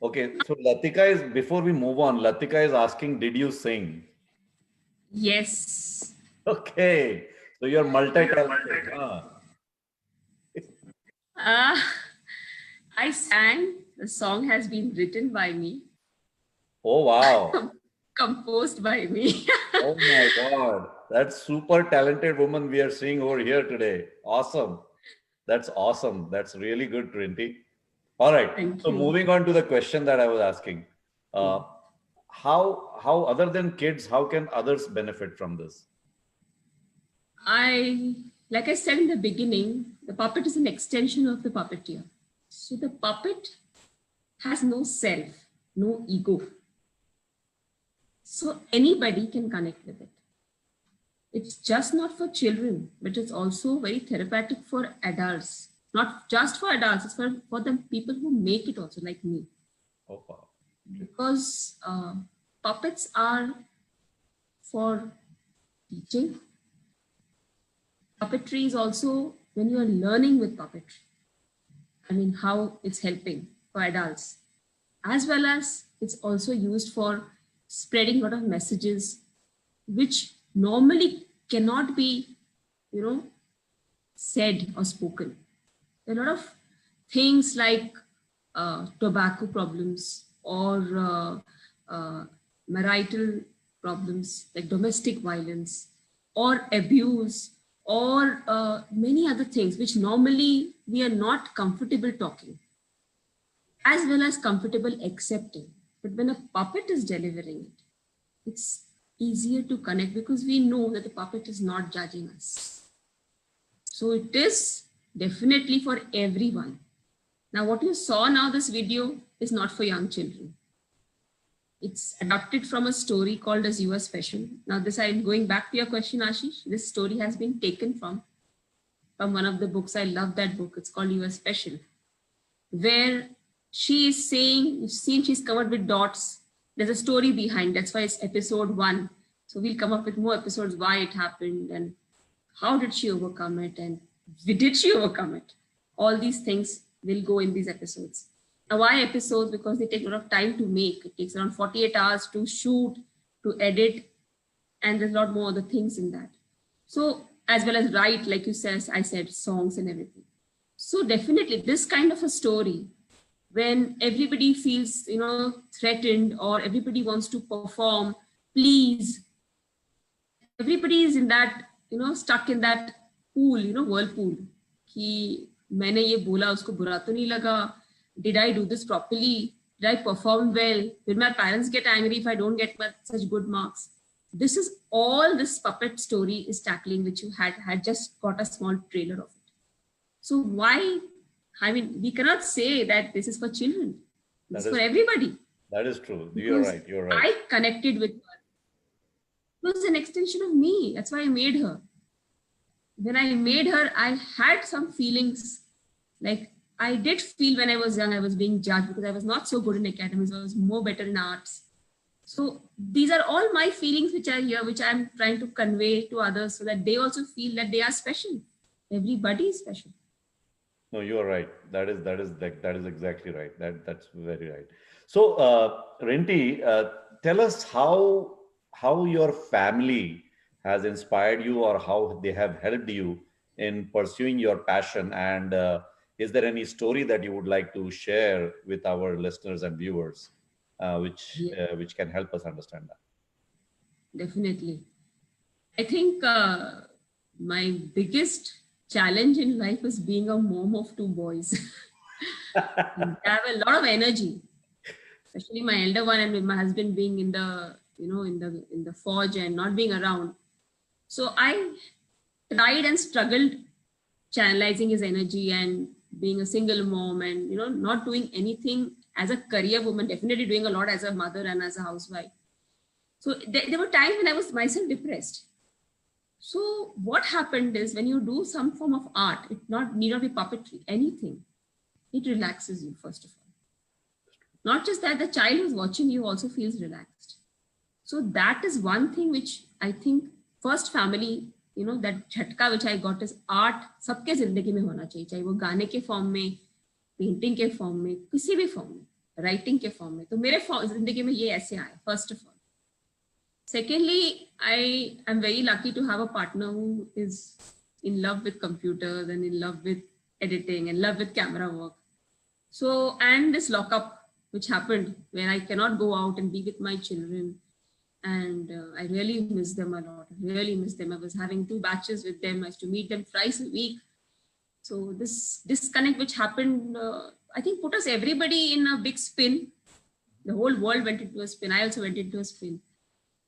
Okay, so Latika is, before we move on, Latika is asking, did you sing? Yes. Okay, so you're multi-talented. Huh? I sang. The song has been written by me, Oh, wow. composed by me. Oh my God. That's super talented woman we are seeing over here today. Awesome. That's awesome. That's really good, Rinty. All right. Thank So you. moving on to the question that I was asking. How other than kids, how can others benefit from this? Like I said in the beginning, the puppet is an extension of the puppeteer. So the puppet has no self, no ego. So anybody can connect with it. It's just not for children, but it's also very therapeutic for adults. Not just for adults, it's for the people who make it also, like me. Oh, wow. Because puppets are for teaching. Puppetry is also when you are learning with puppetry. I mean, how it's helping for adults, as well as it's also used for spreading a lot of messages, which normally cannot be, said or spoken. There are a lot of things like tobacco problems or marital problems like domestic violence or abuse or many other things which normally we are not comfortable talking, as well as comfortable accepting. But when a puppet is delivering it, it's easier to connect because we know that the puppet is not judging us. So it is definitely for everyone. Now, what you saw now, this video is not for young children. It's adapted from a story called as You Are Special. Now, this I'm going back to your question, Ashish. This story has been taken from one of the books. I love that book. It's called You Are Special, where she is saying, you've seen she's covered with dots. There's a story behind. That's why it's episode 1. So we'll come up with more episodes, why it happened and how did she overcome it and did she overcome it? All these things will go in these episodes. why episodes? Because they take a lot of time to make. It takes around 48 hours to shoot, to edit, and there's a lot more other things in that. So as well as write, like you said, I said songs and everything. So definitely this kind of a story, when everybody feels, threatened, or everybody wants to perform, please, everybody is in that, stuck in that pool, whirlpool. कि मैंने ये बोला उसको बुरा तो नहीं लगा? Did I do this properly? Did I perform well? Will my parents get angry if I don't get such good marks? This is all this puppet story is tackling, which you had just got a small trailer of it. So why? I mean, we cannot say that this is for children. It's for everybody. That is true. You're right. You're right. I connected with her. It was an extension of me. That's why I made her. When I made her, I had some feelings. Like I did feel when I was young, I was being judged because I was not so good in academics. I was more better in arts. So these are all my feelings which are here, which I'm trying to convey to others so that they also feel that they are special. Everybody is special. No, you are right. That is exactly right. That's very right. So, Rinty, tell us how your family has inspired you, or how they have helped you in pursuing your passion. And is there any story that you would like to share with our listeners and viewers, which can help us understand that? Definitely. I think my biggest challenge in life is being a mom of two boys. I have a lot of energy, especially my elder one, and with my husband being in the, in the forge and not being around. So I tried and struggled channelizing his energy and being a single mom and, not doing anything as a career woman, definitely doing a lot as a mother and as a housewife. So there were times when I was myself depressed. So what happened is when you do some form of art, it need not be puppetry, anything, it relaxes you, first of all. Not just that, the child who's watching you also feels relaxed. So that is one thing which I think first family, that झटका which I got is art सबके जिंदगी में होना चाहिए, चाहे वो गाने के फॉर्म में, पेंटिंग के फॉर्म में, किसी भी फॉर्म में, राइटिंग के फॉर्म में. तो मेरे जिंदगी में ये ऐसे आए, first of all. Secondly, I am very lucky to have a partner who is in love with computers and in love with editing and love with camera work. So, and this lockup which happened where I cannot go out and be with my children. And I really miss them a lot. I really miss them. I was having 2 batches with them. I used to meet them thrice a week. So this disconnect which happened, I think put us everybody in a big spin. The whole world went into a spin. I also went into a spin.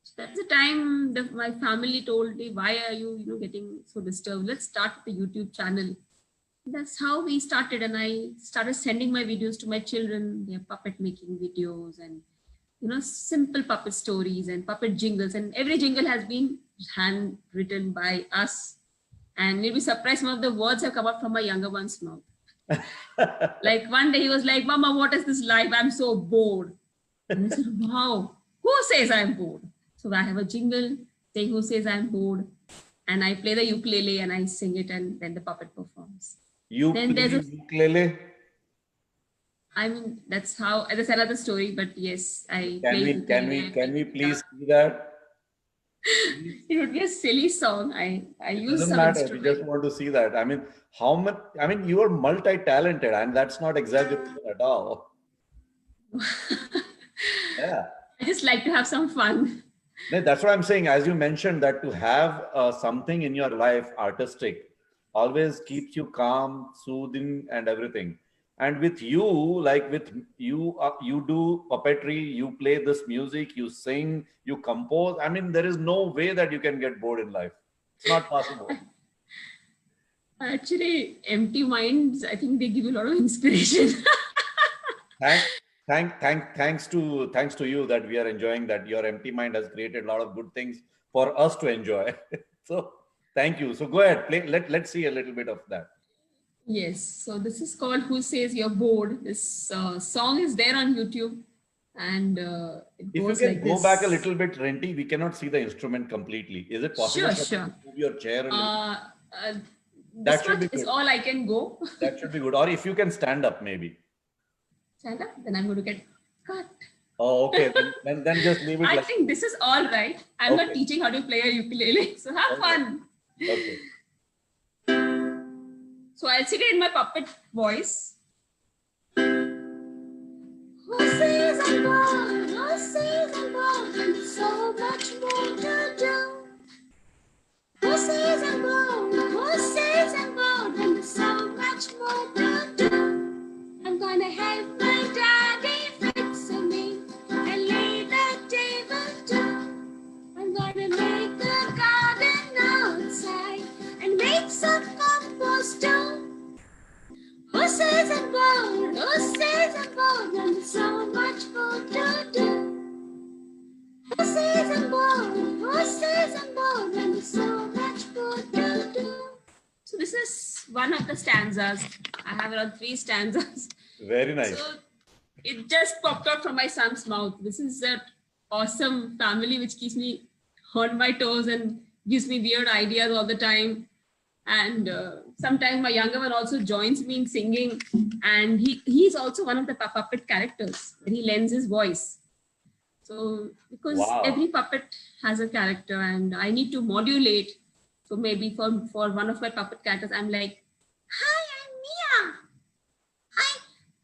So that's the time my family told me, why are you, getting so disturbed? Let's start the YouTube channel. That's how we started. And I started sending my videos to my children. They're puppet making videos and simple puppet stories and puppet jingles, and every jingle has been handwritten by us. And you'll be surprised, some of the words have come out from my younger one's mouth. Like one day he was like, Mama, what is this life? I'm so bored. And I said, wow, who says I'm bored? So I have a jingle saying who says I'm bored, and I play the ukulele and I sing it, and then the puppet performs. Then there's a ukulele. I mean, that's another story, but yes, I can we please see that? It would be a silly song. I use Doesn't some matter. We instrument. just want to see that. I mean, how much? I mean, you are multi-talented, and that's not exaggerated at all. Yeah. I just like to have some fun. That's what I'm saying. As you mentioned, that to have something in your life artistic always keeps you calm, soothing, and everything. And with you, like with you, you do puppetry, you play this music, you sing, you compose. I mean, there is no way that you can get bored in life. It's not possible. Actually, Empty Minds, I think they give you a lot of inspiration. Thanks to you that we are enjoying that. Your Empty Mind has created a lot of good things for us to enjoy. So thank you. So go ahead, play. Let's see a little bit of that. Yes. So this is called Who Says You're Bored. This song is there on YouTube. And it goes like this. If you can go back a little bit, Rinty, we cannot see the instrument completely. Is it possible Sure. to move your chair a little? That should be good. Is all I can go. That should be good. Or if you can stand up, maybe. stand up, then I'm going to get cut. Oh, okay. Then just leave it I like. think this is all right. I'm not Okay. teaching how to play a ukulele, so have Okay. fun. Okay. So I'll sing it in my puppet voice. Horses and more, and so much more to do. Horses and more, and so much more to do. I'm gonna help my daddy fix me and lay the table too. I'm gonna make a garden outside and make some compost too. Horses and more, and so much more to do. Horses and more, and so much more to do. So this is one of the stanzas. I have around 3 stanzas. Very nice. So it just popped out from my son's mouth. This is an awesome family which keeps me on my toes and gives me weird ideas all the time. And sometimes my younger one also joins me in singing, and he's also one of the puppet characters where he lends his voice. So because Wow. every puppet has a character and I need to modulate. So maybe for one of my puppet characters, I'm like, "Hi, I'm Mia.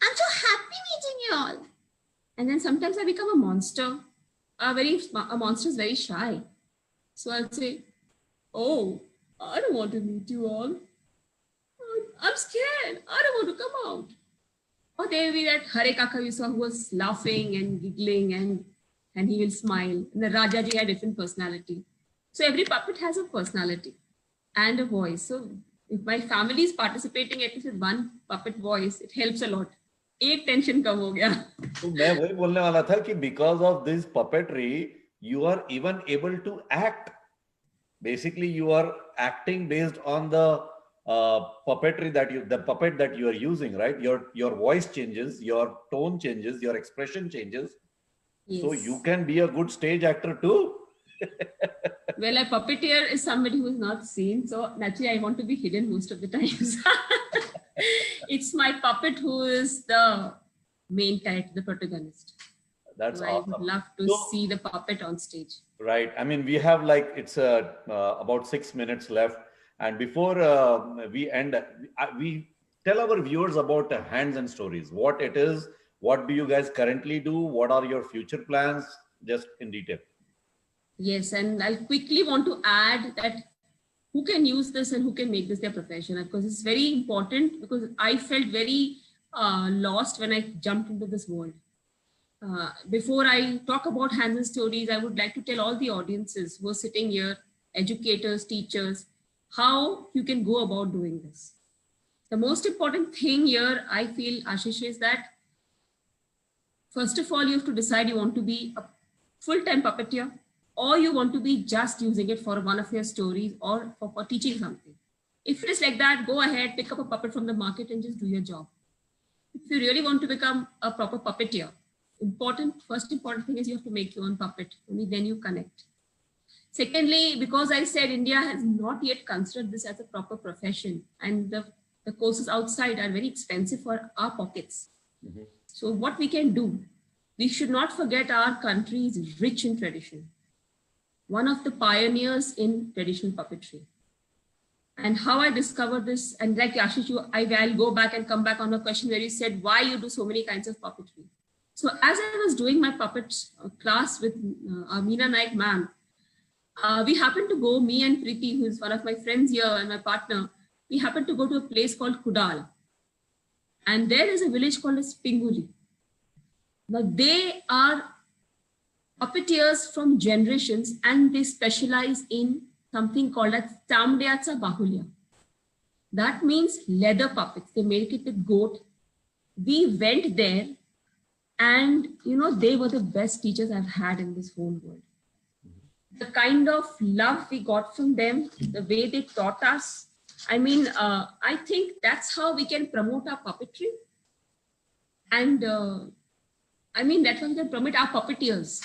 I'm so happy meeting you all." And then sometimes I become a monster. A monster is very shy. So I'll say, "Oh, I don't want to meet you all. I'm scared. I don't want to come out." Or there will be that Hare Kaka you saw who was laughing and giggling and he will smile. And the Rajaji had different personality. So every puppet has a personality and a voice. So if my family is participating at least with one puppet voice, it helps a lot. एक tension कम हो गया. तो मैं वही बोलने वाला था कि because of this puppetry, you are even able to act. Basically, you are acting based on the puppet that you are using, right? Your voice changes, your tone changes, your expression changes. Yes. So you can be a good stage actor too. Well, a puppeteer is somebody who is not seen. So naturally, I want to be hidden most of the times. It's my puppet who is the main character, the protagonist. That's So awesome. I would love to So- see the puppet on stage. Right. I mean, we have like it's about 6 minutes left, and before we end, we tell our viewers about Hands and Stories. What it is, what do you guys currently do, what are your future plans, just in detail. Yes, and I quickly want to add that who can use this and who can make this their profession, because it's very important, because I felt very lost when I jumped into this world. Before I talk about Hands and Stories, I would like to tell all the audiences who are sitting here, educators, teachers, how you can go about doing this. The most important thing here, I feel, Ashish, is that first of all, you have to decide you want to be a full-time puppeteer, or you want to be just using it for one of your stories or for teaching something. If it is like that, go ahead, pick up a puppet from the market and just do your job. If you really want to become a proper puppeteer, first important thing is you have to make your own puppet. Only then you connect. Secondly, because I said India has not yet considered this as a proper profession, and the courses outside are very expensive for our pockets. Mm-hmm. So what we can do, we should not forget our country is rich in tradition. One of the pioneers in traditional puppetry. And how I discovered this, and like Ashish, I'll go back and come back on a question where you said why you do so many kinds of puppetry. So as I was doing my puppet class with Meena Naik ma'am, we happened to go, me and Preeti, who is one of my friends here and my partner, we happened to go to a place called Kudal. And there is a village called as Pinguli. Now they are puppeteers from generations, and they specialize in something called as Tamdyacha Bahulya. That means leather puppets. They make it with goat. We went there, and they were the best teachers I've had in this whole world. The kind of love we got from them, the way they taught us. I mean, I think that's how we can promote our puppetry. And I mean, that's how we can promote our puppeteers.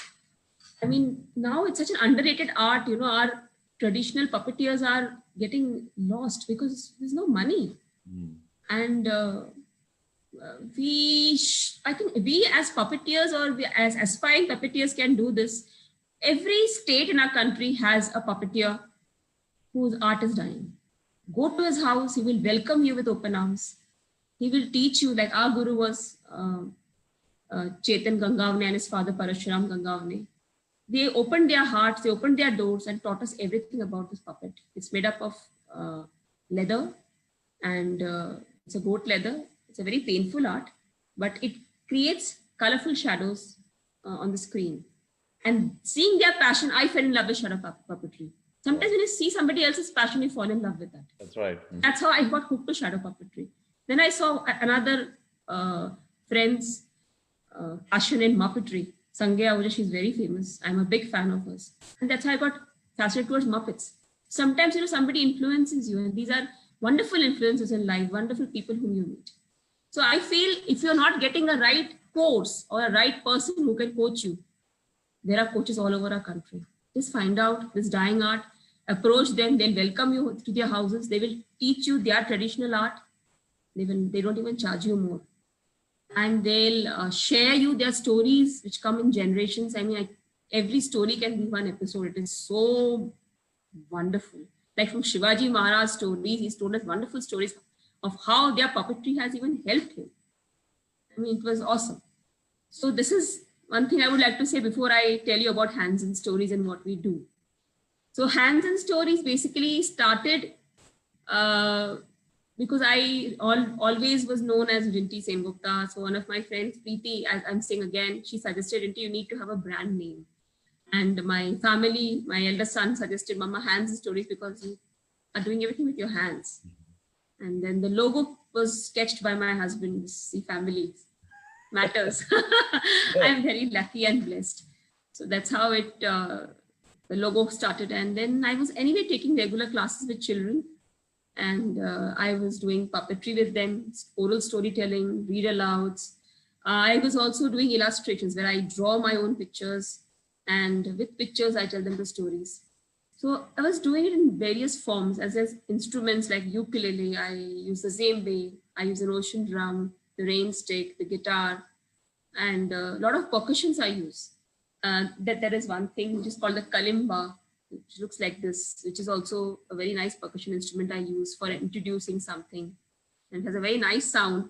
I mean, now it's such an underrated art, our traditional puppeteers are getting lost because there's no money. And I think we as puppeteers or we as aspiring puppeteers can do this. Every state in our country has a puppeteer whose art is dying. Go to his house, he will welcome you with open arms. He will teach you, like our guru was Chetan Gangavne and his father Parashuram Gangavne. They opened their hearts, they opened their doors and taught us everything about this puppet. It's made up of leather, and it's a goat leather. It's a very painful art, but it creates colorful shadows on the screen. And seeing their passion, I fell in love with shadow puppetry. Sometimes when you see somebody else's passion, you fall in love with that. That's right. That's how I got hooked to shadow puppetry. Then I saw another friend's passion in Muppetry. Sangya Ahuja, she's very famous. I'm a big fan of hers. And that's how I got fascinated towards Muppets. Sometimes, somebody influences you, and these are wonderful influences in life, wonderful people whom you meet. So I feel if you're not getting a right course or a right person who can coach you, there are coaches all over our country. Just find out this dying art, approach them, they'll welcome you to their houses, they will teach you their traditional art, they don't even charge you more. And they'll share you their stories which come in generations. I mean, every story can be one episode. It is so wonderful. Like from Shivaji Maharaj's stories, he's told us wonderful stories of how their puppetry has even helped him. I mean, it was awesome. So this is one thing I would like to say before I tell you about Hands and Stories and what we do. So Hands and Stories basically started because I always was known as Rinty Sengupta. So one of my friends, Preeti, as I'm saying again, she suggested, Rinty, you need to have a brand name. And my family, my eldest son suggested, Mama, Hands and Stories, because you are doing everything with your hands. And then the logo was sketched by my husband. See, family matters. I'm very lucky and blessed. So that's how the logo started. And then I was anyway taking regular classes with children. And I was doing puppetry with them, oral storytelling, read alouds. I was also doing illustrations where I draw my own pictures, and with pictures, I tell them the stories. So I was doing it in various forms as instruments like ukulele. I use the djembe, I use an ocean drum, the rain stick, the guitar, and a lot of percussions I use. There is one thing which is called the kalimba, which looks like this, which is also a very nice percussion instrument I use for introducing something. And it has a very nice sound.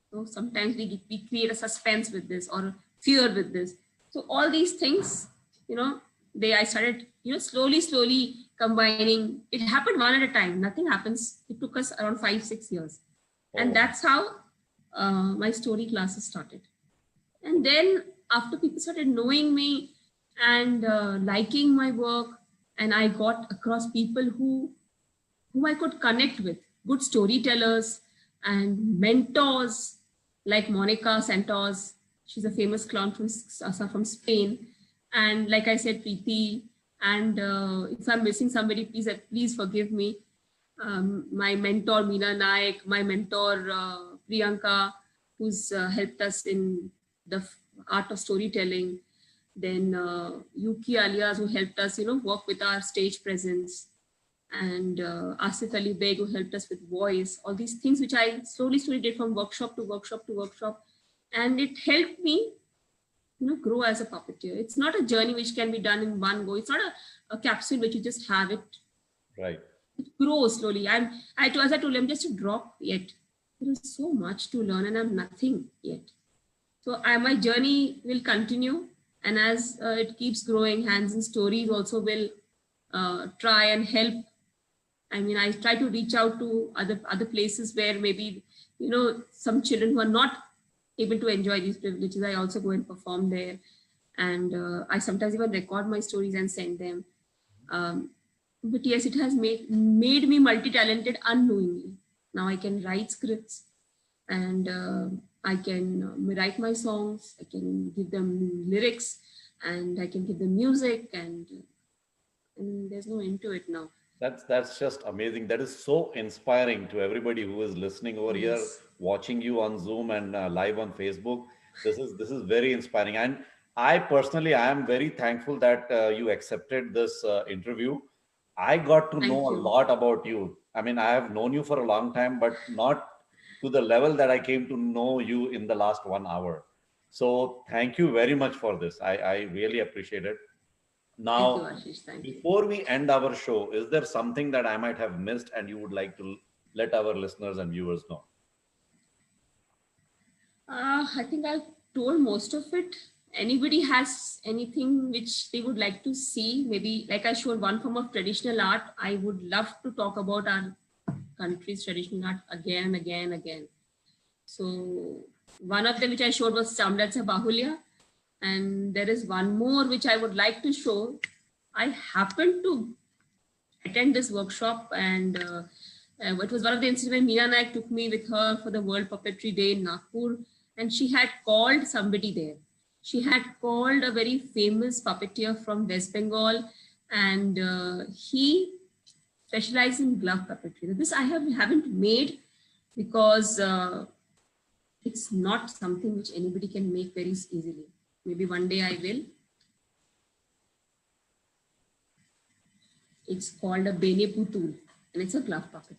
So sometimes we create a suspense with this or fear with this. So all these things, I started, slowly combining. It happened one at a time. Nothing happens. It took us around 5-6 years. Oh. And that's how my story classes started. And then after people started knowing me and liking my work, and I got across people whom I could connect with, good storytellers and mentors like Monica Santos. She's a famous clown from Spain. And like I said, Preeti. And if I'm missing somebody, please forgive me. My mentor, Meena Naik, my mentor, Priyanka, who's helped us in the art of storytelling. Then Yuki Alias, who helped us, work with our stage presence. And Asif Ali Beg, who helped us with voice. All these things which I slowly did from workshop to workshop to workshop. And it helped me grow as a puppeteer. It's not a journey which can be done in one go. It's not a capsule which you just have it. Right. It grows slowly. As I told him, I'm just a drop yet. There is so much to learn and I'm nothing yet. So my journey will continue. And as it keeps growing, Hands and Stories also will try and help. I mean, I try to reach out to other places where maybe, some children who are not able to enjoy these privileges. I also go and perform there. And I sometimes even record my stories and send them. But yes, it has made me multi-talented unknowingly. Now I can write scripts and I can write my songs. I can give them lyrics and I can give them music and there's no end to it now. That's just amazing. That is so inspiring to everybody who is listening over here, watching you on Zoom and live on Facebook. This is very inspiring. And I personally, I am very thankful that you accepted this interview. I got to know a lot about you I mean, I have known you for a long time, but not to the level that I came to know you in the last 1 hour. So thank you very much for this. I really appreciate it. Thank you, Now, Ashish. Thank you. before we end our show, is there something that I might have missed and you would like to let our listeners and viewers know? I think I've told most of it. Anybody has anything which they would like to see, maybe like I showed one form of traditional art, I would love to talk about our country's traditional art again and again and again. So one of them which I showed was Samratsa Bahulya. And there is one more which I would like to show. I happened to attend this workshop, and it was one of the instances when Meena Naik took me with her for the World Puppetry Day in Nagpur, and she had called somebody there. She had called a very famous puppeteer from West Bengal, and he specialized in glove puppetry. This I haven't made because it's not something which anybody can make very easily. Maybe one day I will. It's called a Bene Putul, and it's a glove puppet.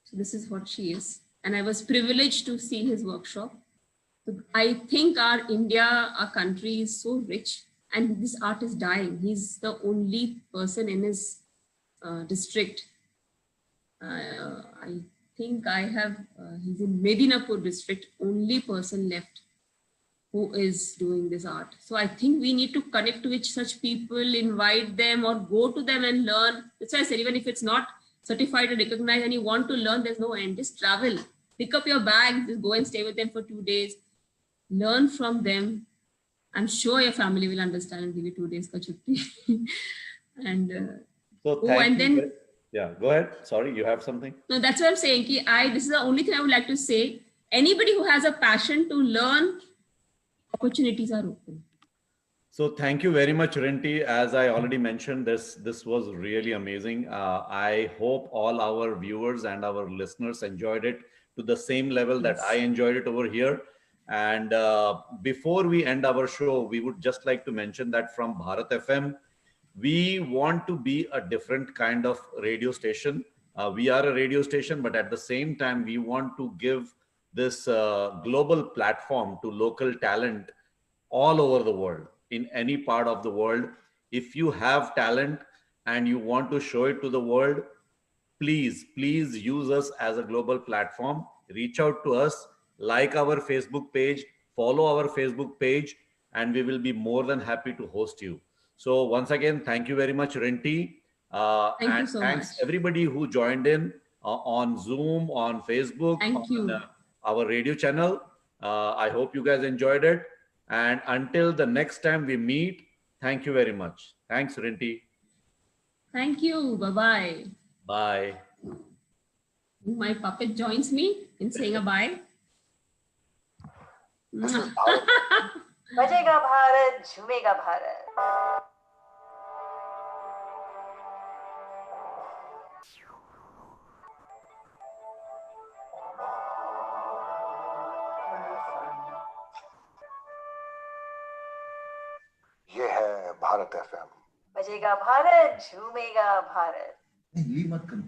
So this is what she is. And I was privileged to see his workshop. So I think our India, our country is so rich, and this art is dying. He's the only person in his district. I think he's in Medinapur district, only person left who is doing this art. So I think we need to connect with such people, invite them or go to them and learn. That's why I said, even if it's not certified or recognized and you want to learn, there's no end. Just travel, pick up your bag, just go and stay with them for 2 days, learn from them. I'm sure your family will understand and give you 2 days ka chutti. And So thank you. Yeah, go ahead. Sorry, you have something? No, that's what I'm saying. This is the only thing I would like to say. Anybody who has a passion to learn, opportunities are open. So thank you very much, Rinty. As I already mentioned, this was really amazing. I hope all our viewers and our listeners enjoyed it to the same level that I enjoyed it over here. And before we end our show, we would just like to mention that from Bharat FM, we want to be a different kind of radio station. We are a radio station, but at the same time, we want to give this global platform to local talent all over the world, in any part of the world. If you have talent and you want to show it to the world, please use us as a global platform. Reach out to us, like our Facebook page, follow our Facebook page, and we will be more than happy to host you. So once again, thank you very much, Rinty. Thank you so thanks much. everybody who joined in on Zoom, on Facebook, Thank you. Our radio channel. I hope you guys enjoyed it. And until the next time we meet, thank you very much. Thanks, Rinty. Thank you. Bye-bye. Bye. My puppet joins me in saying a bye. बजेगा भारत, झूमेगा भारत. ये है Bharat FM. बजेगा भारत, झूमेगा भारत. नहीं, ली मत करो.